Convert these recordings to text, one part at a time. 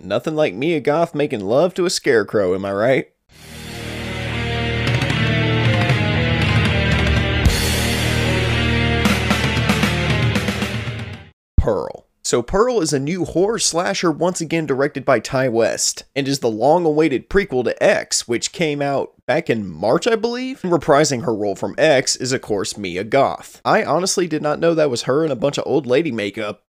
nothing like Mia Goth making love to a scarecrow, am I right? Pearl. So Pearl is a new horror slasher once again directed by Ty West, and is the long-awaited prequel to X, which came out back in March, I believe? And reprising her role from X is of course Mia Goth. I honestly did not know that was her in a bunch of old lady makeup.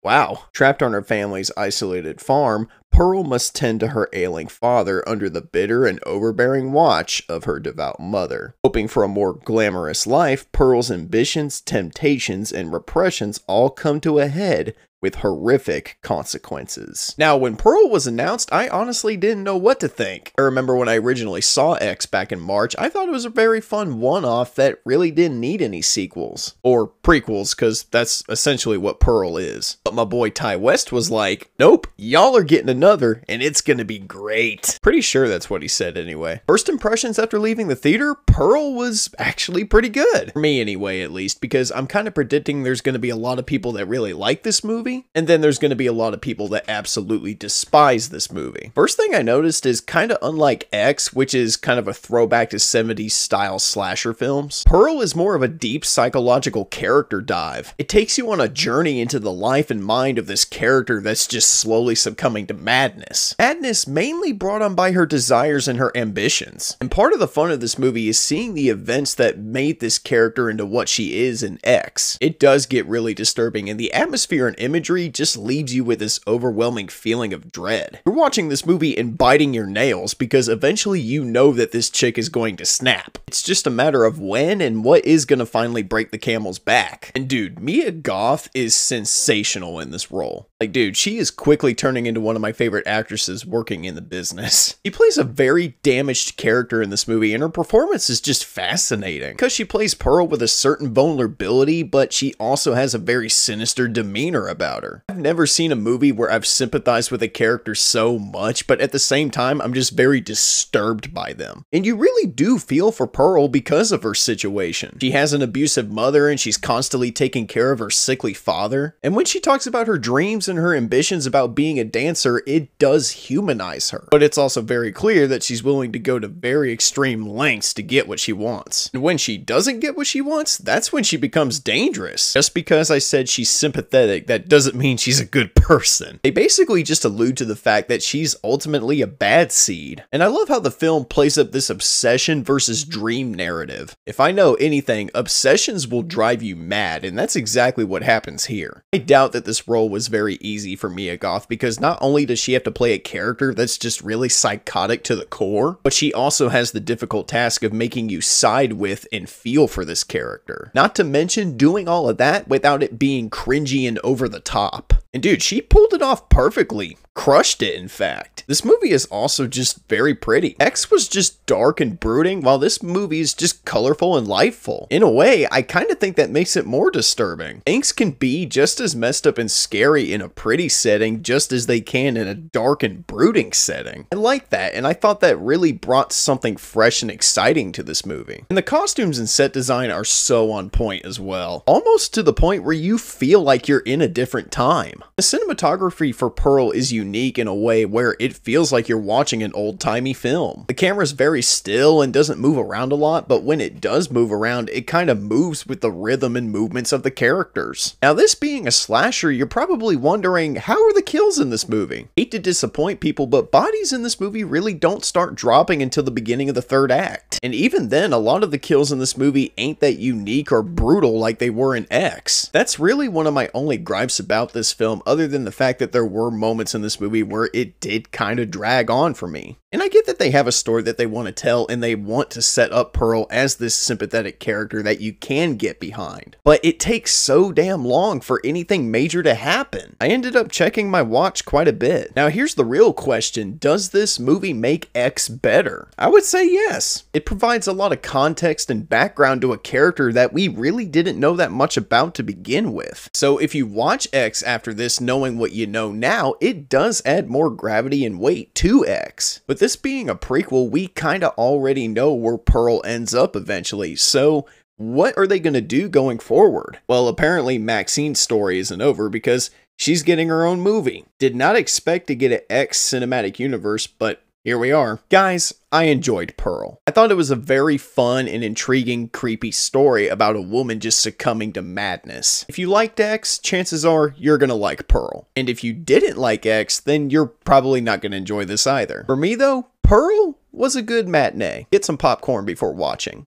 Wow. Trapped on her family's isolated farm, Pearl must tend to her ailing father under the bitter and overbearing watch of her devout mother. Hoping for a more glamorous life, Pearl's ambitions, temptations, and repressions all come to a head with horrific consequences. Now, when Pearl was announced, I honestly didn't know what to think. I remember when I originally saw X back in March, I thought it was a very fun one-off that really didn't need any sequels. Or prequels, because that's essentially what Pearl is. But my boy Ty West was like, nope, y'all are getting another, and it's gonna be great. Pretty sure that's what he said anyway. First impressions after leaving the theater, Pearl was actually pretty good. For me anyway, at least, because I'm kind of predicting there's gonna be a lot of people that really like this movie, and then there's going to be a lot of people that absolutely despise this movie. First thing I noticed is kind of unlike X, which is kind of a throwback to 70s style slasher films, Pearl is more of a deep psychological character dive. It takes you on a journey into the life and mind of this character that's just slowly succumbing to madness. Madness mainly brought on by her desires and her ambitions. And part of the fun of this movie is seeing the events that made this character into what she is in X. It does get really disturbing, and the atmosphere and imagery just leaves you with this overwhelming feeling of dread. You're watching this movie and biting your nails because eventually you know that this chick is going to snap. It's just a matter of when and what is going to finally break the camel's back. And dude, Mia Goth is sensational in this role. Like dude, she is quickly turning into one of my favorite actresses working in the business. She plays a very damaged character in this movie, and her performance is just fascinating. Because she plays Pearl with a certain vulnerability, but she also has a very sinister demeanor about her. I've never seen a movie where I've sympathized with a character so much, but at the same time, I'm just very disturbed by them. And you really do feel for Pearl because of her situation. She has an abusive mother, and she's constantly taking care of her sickly father. And when she talks about her dreams and her ambitions about being a dancer, it does humanize her. But it's also very clear that she's willing to go to very extreme lengths to get what she wants. And when she doesn't get what she wants, that's when she becomes dangerous. Just because I said she's sympathetic, that doesn't mean she's a good person. They basically just allude to the fact that she's ultimately a bad seed. And I love how the film plays up this obsession versus dream narrative. If I know anything, obsessions will drive you mad, and that's exactly what happens here. I doubt that this role was very easy for Mia Goth, because not only does she have to play a character that's just really psychotic to the core, but she also has the difficult task of making you side with and feel for this character. Not to mention doing all of that without it being cringy and over the top. And dude, she pulled it off perfectly. Crushed it, in fact. This movie is also just very pretty. X was just dark and brooding, while this movie is just colorful and lifeful. In a way, I kind of think that makes it more disturbing. Things can be just as messed up and scary in a pretty setting just as they can in a dark and brooding setting. I like that, and I thought that really brought something fresh and exciting to this movie. And the costumes and set design are so on point as well. Almost to the point where you feel like you're in a different time. The cinematography for Pearl is unique in a way where it feels like you're watching an old-timey film. The camera's very still and doesn't move around a lot, but when it does move around, it kind of moves with the rhythm and movements of the characters. Now, this being a slasher, you're probably wondering, how are the kills in this movie? Hate to disappoint people, but bodies in this movie really don't start dropping until the beginning of the third act. And even then, a lot of the kills in this movie ain't that unique or brutal like they were in X. That's really one of my only gripes about this film, other than the fact that there were moments in this movie where it did kind of drag on for me. And I get that they have a story that they want to tell, and they want to set up Pearl as this sympathetic character that you can get behind. But it takes so damn long for anything major to happen. I ended up checking my watch quite a bit. Now here's the real question, does this movie make X better? I would say yes. It provides a lot of context and background to a character that we really didn't know that much about to begin with. So if you watch X after this knowing what you know now, it does add more gravity and weight to X. But this being a prequel, we kinda already know where Pearl ends up eventually, so what are they gonna do going forward? Well, apparently Maxine's story isn't over, because she's getting her own movie. Did not expect to get an X cinematic universe, but here we are. Guys, I enjoyed Pearl. I thought it was a very fun and intriguing, creepy story about a woman just succumbing to madness. If you liked X, chances are you're gonna like Pearl. And if you didn't like X, then you're probably not gonna enjoy this either. For me though, Pearl was a good matinee. Get some popcorn before watching.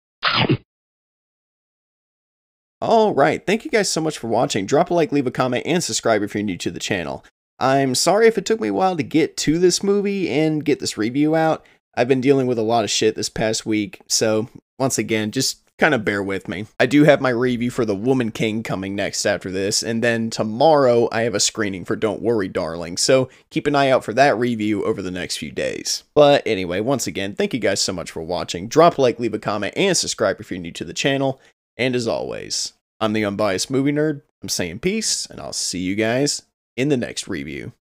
Alright, thank you guys so much for watching. Drop a like, leave a comment, and subscribe if you're new to the channel. I'm sorry if it took me a while to get to this movie and get this review out. I've been dealing with a lot of shit this past week, so once again, just kind of bear with me. I do have my review for The Woman King coming next after this, and then tomorrow I have a screening for Don't Worry Darling, so keep an eye out for that review over the next few days. But anyway, once again, thank you guys so much for watching. Drop a like, leave a comment, and subscribe if you're new to the channel. And as always, I'm the Unbiased Movie Nerd. I'm saying peace, and I'll see you guys in the next review.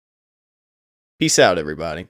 Peace out, everybody.